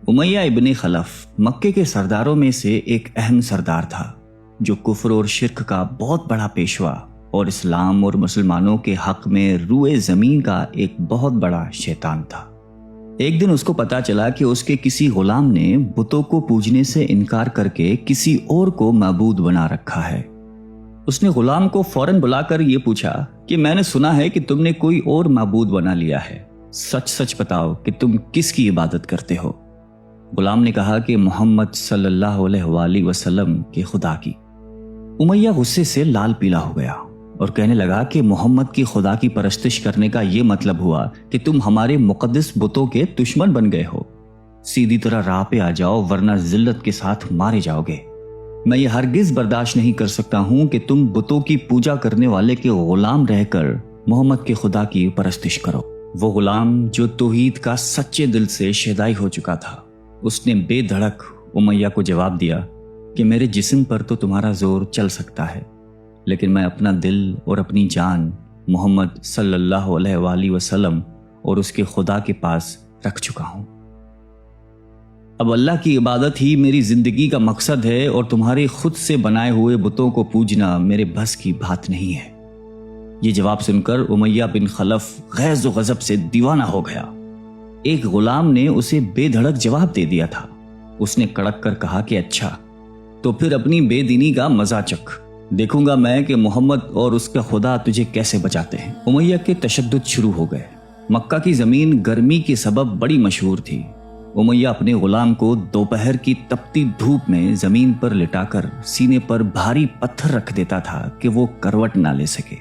امیہ ابن خلف مکے کے سرداروں میں سے ایک اہم سردار تھا جو کفر اور شرک کا بہت بڑا پیشوا اور اسلام اور مسلمانوں کے حق میں روئے زمین کا ایک بہت بڑا شیطان تھا۔ ایک دن اس کو پتا چلا کہ اس کے کسی غلام نے بتوں کو پوجنے سے انکار کر کے کسی اور کو معبود بنا رکھا ہے۔ اس نے غلام کو فوراً بلا کر یہ پوچھا کہ میں نے سنا ہے کہ تم نے کوئی اور معبود بنا لیا ہے، سچ سچ بتاؤ کہ تم کس کی عبادت کرتے ہو؟ غلام نے کہا کہ محمد صلی اللہ علیہ وآلہ وسلم کے خدا کی۔ امیہ غصے سے لال پیلا ہو گیا اور کہنے لگا کہ محمد کی خدا کی پرستش کرنے کا یہ مطلب ہوا کہ تم ہمارے مقدس بتوں کے دشمن بن گئے ہو۔ سیدھی طرح راہ پہ آ جاؤ ورنہ ذلت کے ساتھ مارے جاؤ گے۔ میں یہ ہرگز برداشت نہیں کر سکتا ہوں کہ تم بتوں کی پوجا کرنے والے کے غلام رہ کر محمد کے خدا کی پرستش کرو۔ وہ غلام جو توحید کا سچے دل سے شیدائی ہو چکا تھا، اس نے بے دھڑک امیہ کو جواب دیا کہ میرے جسم پر تو تمہارا زور چل سکتا ہے، لیکن میں اپنا دل اور اپنی جان محمد صلی اللہ علیہ وآلہ وسلم اور اس کے خدا کے پاس رکھ چکا ہوں۔ اب اللہ کی عبادت ہی میری زندگی کا مقصد ہے اور تمہارے خود سے بنائے ہوئے بتوں کو پوجنا میرے بس کی بات نہیں ہے۔ یہ جواب سن کر امیہ بن خلف غیظ و غضب سے دیوانہ ہو گیا۔ ایک غلام نے اسے بے دھڑک جواب دے دیا تھا۔ اس نے کڑک کر کہا کہ اچھا تو پھر اپنی بے دینی کا مزہ چکھ، دیکھوں گا میں کہ محمد اور اس کا خدا تجھے کیسے بچاتے ہیں۔ امیہ کے تشدد شروع ہو گئے۔ مکہ کی زمین گرمی کے سبب بڑی مشہور تھی۔ امیہ اپنے غلام کو دوپہر کی تپتی دھوپ میں زمین پر لٹا کر سینے پر بھاری پتھر رکھ دیتا تھا کہ وہ کروٹ نہ لے سکے۔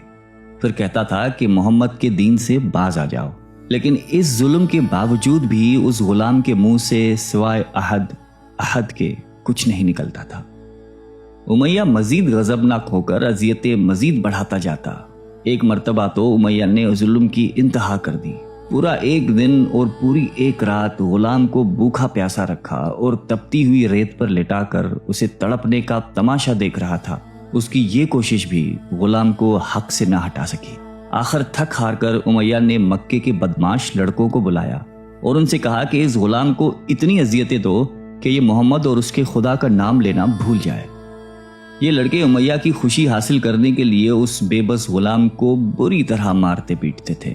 پھر کہتا تھا کہ محمد کے دین سے باز آ جاؤ، لیکن اس ظلم کے باوجود بھی اس غلام کے منہ سے سوائے احد کے کچھ نہیں نکلتا تھا۔ امیہ مزید غضبناک ہو کر اذیتیں مزید بڑھاتا جاتا۔ ایک مرتبہ تو امیہ نے ظلم کی انتہا کر دی۔ پورا ایک دن اور پوری ایک رات غلام کو بھوکا پیاسا رکھا اور تپتی ہوئی ریت پر لٹا کر اسے تڑپنے کا تماشا دیکھ رہا تھا۔ اس کی یہ کوشش بھی غلام کو حق سے نہ ہٹا سکی۔ آخر تھک ہار کر امیہ نے مکے کے بدماش لڑکوں کو بلایا اور ان سے کہا کہ اس غلام کو اتنی اذیتیں دو کہ یہ محمد اور اس کے خدا کا نام لینا بھول جائے۔ یہ لڑکے امیہ کی خوشی حاصل کرنے کے لیے اس بے بس غلام کو بری طرح مارتے پیٹتے تھے۔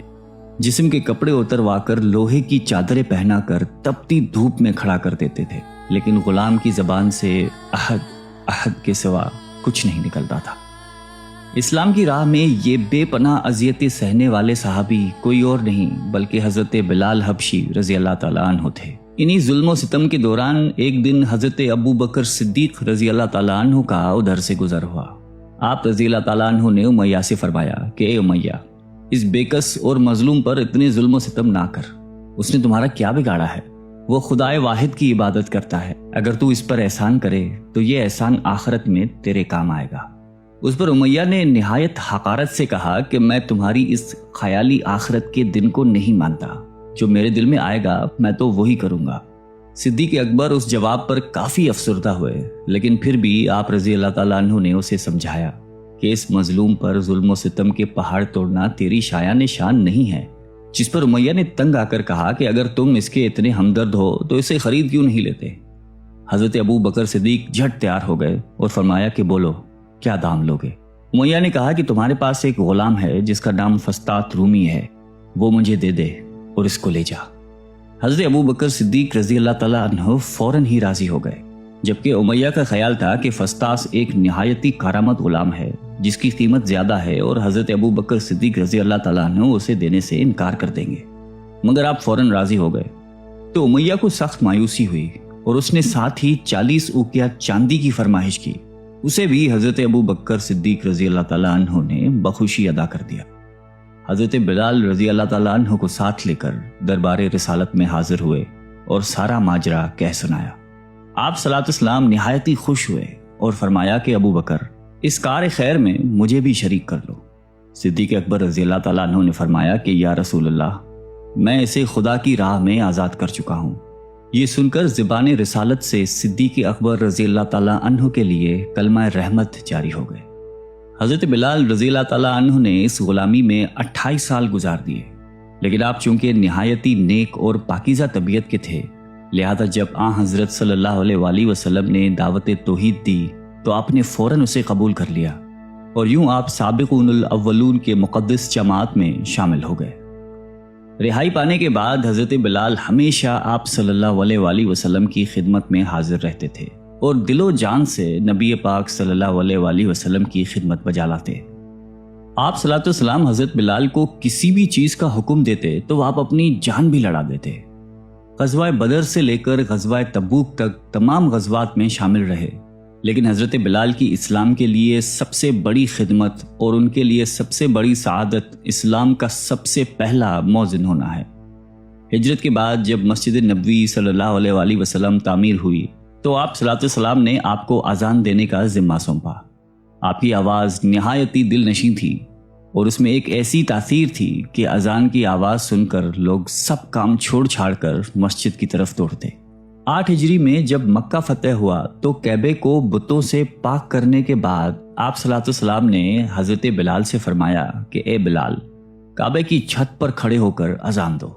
جسم کے کپڑے اتروا کر لوہے کی چادریں پہنا کر تپتی دھوپ میں کھڑا کر دیتے تھے، لیکن غلام کی زبان سے احد کے سوا کچھ نہیں نکلتا تھا۔ اسلام کی راہ میں یہ بے پناہ اذیتیں سہنے والے صحابی کوئی اور نہیں بلکہ حضرت بلال حبشی رضی اللہ تعالیٰ عنہ تھے۔ انہی ظلم و ستم کے دوران ایک دن حضرت ابو بکر صدیق رضی اللہ تعالیٰ عنہ کا ادھر سے گزر ہوا۔ آپ رضی اللہ تعالیٰ عنہ نے امیہ سے فرمایا کہ اے امیہ، اس بےکس اور مظلوم پر اتنے ظلم و ستم نہ کر۔ اس نے تمہارا کیا بگاڑا ہے؟ وہ خدائے واحد کی عبادت کرتا ہے۔ اگر تو اس پر احسان کرے تو یہ احسان آخرت میں تیرے کام آئے گا۔ اس پر امیہ نے نہایت حقارت سے کہا کہ میں تمہاری اس خیالی آخرت کے دن کو نہیں مانتا، جو میرے دل میں آئے گا میں تو وہی کروں گا۔ صدیق اکبر اس جواب پر کافی افسردہ ہوئے، لیکن پھر بھی آپ رضی اللہ تعالیٰ عنہ نے اسے سمجھایا کہ اس مظلوم پر ظلم و ستم کے پہاڑ توڑنا تیری شایان شان نہیں ہے۔ جس پر امیہ نے تنگ آ کر کہا کہ اگر تم اس کے اتنے ہمدرد ہو تو اسے خرید کیوں نہیں لیتے؟ حضرت ابو بکر صدیق جھٹ تیار ہو گئے اور فرمایا کہ بولو کیا دام لوگے؟ امیہ نے کہا کہ تمہارے پاس ایک غلام ہے جس کا نام فسطاط رومی ہے، وہ مجھے دے دے اور اس کو لے جا۔ حضرت ابو بکر صدیق رضی اللہ تعالیٰ عنہ فوراً ہی راضی ہو گئے، جبکہ امیہ کا خیال تھا کہ فسطاط ایک نہایتی کارآمد غلام ہے جس کی قیمت زیادہ ہے اور حضرت ابو بکر صدیق رضی اللہ تعالیٰ عنہ اسے دینے سے انکار کر دیں گے، مگر آپ فوراً راضی ہو گئے۔ تو امیہ کو سخت مایوسی ہوئی اور اس نے ساتھ ہی 40 اوقیہ چاندی کی فرمائش کی۔ اسے بھی حضرت ابو بکر صدیق رضی اللہ تعالیٰ عنہ نے بخوشی ادا کر دیا۔ حضرت بلال رضی اللہ تعالیٰ عنہ کو ساتھ لے کر دربار رسالت میں حاضر ہوئے اور سارا ماجرا کہہ سنایا۔ آپ صلاۃ السلام نہایتی خوش ہوئے اور فرمایا کہ ابو بکر، اس کار خیر میں مجھے بھی شریک کر لو۔ صدیق اکبر رضی اللہ تعالیٰ عنہ نے فرمایا کہ یا رسول اللہ، میں اسے خدا کی راہ میں آزاد کر چکا ہوں۔ یہ سن کر زبان رسالت سے صدیق اکبر رضی اللہ تعالیٰ عنہ کے لیے کلمہ رحمت جاری ہو گئے۔ حضرت بلال رضی اللہ تعالیٰ عنہ نے اس غلامی میں 28 سال گزار دیے، لیکن آپ چونکہ نہایتی نیک اور پاکیزہ طبیعت کے تھے لہذا جب حضرت صلی اللہ علیہ وآلہ وسلم نے دعوت توحید دی تو آپ نے فوراً اسے قبول کر لیا، اور یوں آپ سابقون الاولون کے مقدس جماعت میں شامل ہو گئے۔ رہائی پانے کے بعد حضرت بلال ہمیشہ آپ صلی اللہ علیہ وآلہ وسلم کی خدمت میں حاضر رہتے تھے اور دل و جان سے نبی پاک صلی اللہ علیہ وآلہ وسلم کی خدمت بجا لاتے۔ آپ صلی اللہ علیہ وسلم حضرت بلال کو کسی بھی چیز کا حکم دیتے تو آپ اپنی جان بھی لڑا دیتے۔ غزوہ بدر سے لے کر غزوہ تبوک تک تمام غزوات میں شامل رہے، لیکن حضرت بلال کی اسلام کے لیے سب سے بڑی خدمت اور ان کے لیے سب سے بڑی سعادت اسلام کا سب سے پہلا مؤذن ہونا ہے۔ ہجرت کے بعد جب مسجد نبوی صلی اللہ علیہ وآلہ وسلم تعمیر ہوئی تو آپ صلی اللہ علیہ وسلم نے آپ کو اذان دینے کا ذمہ سونپا۔ آپ کی آواز نہایتی دل نشیں تھی اور اس میں ایک ایسی تاثیر تھی کہ اذان کی آواز سن کر لوگ سب کام چھوڑ چھاڑ کر مسجد کی طرف دوڑتے۔ 8 ہجری میں جب مکہ فتح ہوا تو کعبے کو بتوں سے پاک کرنے کے بعد آپ صلی اللہ علیہ وسلم نے حضرت بلال سے فرمایا کہ اے بلال، کعبے کی چھت پر کھڑے ہو کر اذان دو،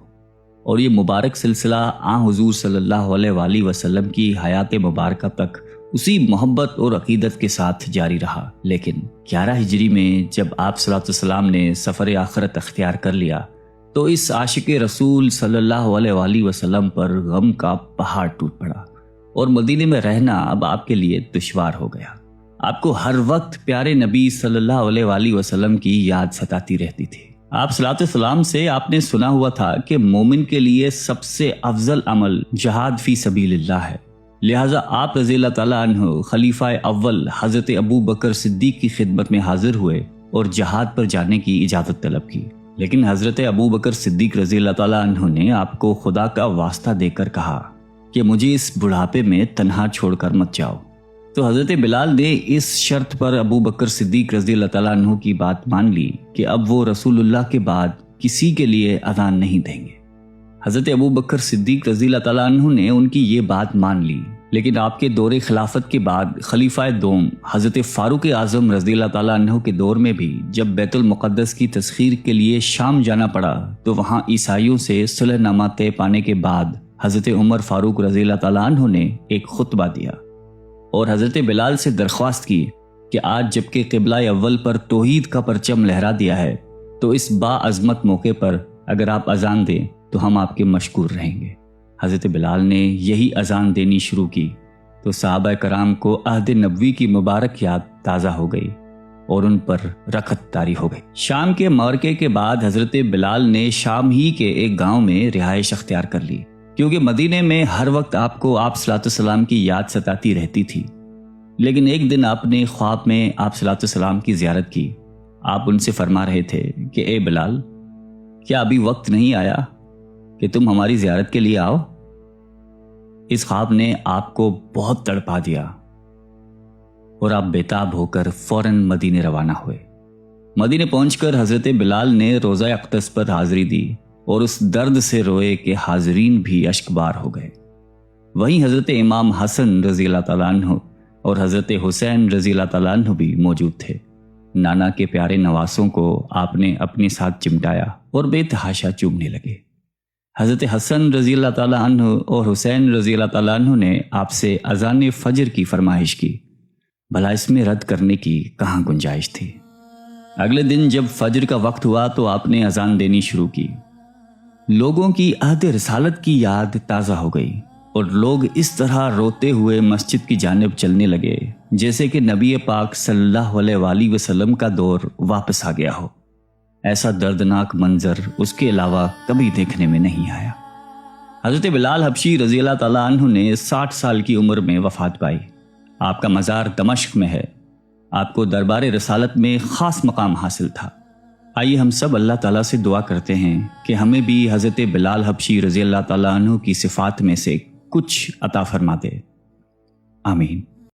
اور یہ مبارک سلسلہ حضور صلی اللہ علیہ وآلہ وسلم کی حیات مبارکہ تک اسی محبت اور عقیدت کے ساتھ جاری رہا۔ لیکن 11 ہجری میں جب آپ صلی اللہ علیہ وسلم نے سفر آخرت اختیار کر لیا تو اس عاشق رسول صلی اللہ علیہ وآلہ وسلم پر غم کا پہاڑ ٹوٹ پڑا، اور مدینے میں رہنا اب آپ کے لیے دشوار ہو گیا۔ آپ کو ہر وقت پیارے نبی صلی اللہ علیہ وآلہ وسلم کی یاد ستاتی رہتی تھی۔ آپ صلی اللہ علیہ وسلم سے آپ نے سنا ہوا تھا کہ مومن کے لیے سب سے افضل عمل جہاد فی سبیل اللہ ہے، لہٰذا آپ رضی اللہ تعالیٰ عنہ خلیفہ اول حضرت ابو بکر صدیق کی خدمت میں حاضر ہوئے اور جہاد پر جانے کی اجازت طلب کی، لیکن حضرت ابو بکر صدیق رضی اللہ تعالیٰ عنہ نے آپ کو خدا کا واسطہ دے کر کہا کہ مجھے اس بڑھاپے میں تنہا چھوڑ کر مت جاؤ۔ تو حضرت بلال نے اس شرط پر ابو بکر صدیق رضی اللہ تعالیٰ عنہ کی بات مان لی کہ اب وہ رسول اللہ کے بعد کسی کے لیے اذان نہیں دیں گے۔ حضرت ابو بکر صدیق رضی اللہ تعالیٰ عنہ نے ان کی یہ بات مان لی، لیکن آپ کے دور خلافت کے بعد خلیفہ دوم حضرت فاروق اعظم رضی اللہ تعالیٰ عنہ کے دور میں بھی جب بیت المقدس کی تسخیر کے لیے شام جانا پڑا تو وہاں عیسائیوں سے صلح نامہ طے پانے کے بعد حضرت عمر فاروق رضی اللہ تعالیٰ عنہ نے ایک خطبہ دیا اور حضرت بلال سے درخواست کی کہ آج جب کہ قبلہ اول پر توحید کا پرچم لہرا دیا ہے تو اس با عظمت موقع پر اگر آپ اذان دیں تو ہم آپ کے مشکور رہیں گے۔ حضرت بلال نے یہی اذان دینی شروع کی تو صحابہ کرام کو عہد نبوی کی مبارک یاد تازہ ہو گئی اور ان پر رخت طاری ہو گئی۔ شام کے معرکے کے بعد حضرت بلال نے شام ہی کے ایک گاؤں میں رہائش اختیار کر لی، کیونکہ مدینے میں ہر وقت آپ کو آپ صلی اللہ علیہ وسلم کی یاد ستاتی رہتی تھی۔ لیکن ایک دن آپ نے خواب میں آپ صلی اللہ علیہ وسلم کی زیارت کی۔ آپ ان سے فرما رہے تھے کہ اے بلال، کیا ابھی وقت نہیں آیا کہ تم ہماری زیارت کے لیے آؤ؟ اس خواب نے آپ کو بہت تڑپا دیا اور آپ بےتاب ہو کر فوراً مدینے روانہ ہوئے۔ مدینے پہنچ کر حضرت بلال نے روزہ اقدس پر حاضری دی اور اس درد سے روئے کہ حاضرین بھی اشک بار ہو گئے۔ وہیں حضرت امام حسن رضی اللہ تعالیٰ عنہ اور حضرت حسین رضی اللہ تعالیٰ عنہ بھی موجود تھے۔ نانا کے پیارے نواسوں کو آپ نے اپنے ساتھ چمٹایا اور بے تحاشا چومنے لگے۔ حضرت حسن رضی اللہ تعالیٰ عنہ اور حسین رضی اللہ تعالیٰ عنہ نے آپ سے اذان فجر کی فرمائش کی، بھلا اس میں رد کرنے کی کہاں گنجائش تھی۔ اگلے دن جب فجر کا وقت ہوا تو آپ نے اذان دینی شروع کی۔ لوگوں کی عہد رسالت کی یاد تازہ ہو گئی اور لوگ اس طرح روتے ہوئے مسجد کی جانب چلنے لگے جیسے کہ نبی پاک صلی اللہ علیہ وآلہ وسلم کا دور واپس آ گیا ہو۔ ایسا دردناک منظر اس کے علاوہ کبھی دیکھنے میں نہیں آیا۔ حضرت بلال حبشی رضی اللہ تعالیٰ عنہ نے 60 سال کی عمر میں وفات پائی۔ آپ کا مزار دمشق میں ہے۔ آپ کو دربار رسالت میں خاص مقام حاصل تھا۔ آئیے ہم سب اللہ تعالیٰ سے دعا کرتے ہیں کہ ہمیں بھی حضرت بلال حبشی رضی اللہ تعالیٰ عنہ کی صفات میں سے کچھ عطا فرما دے۔ آمین۔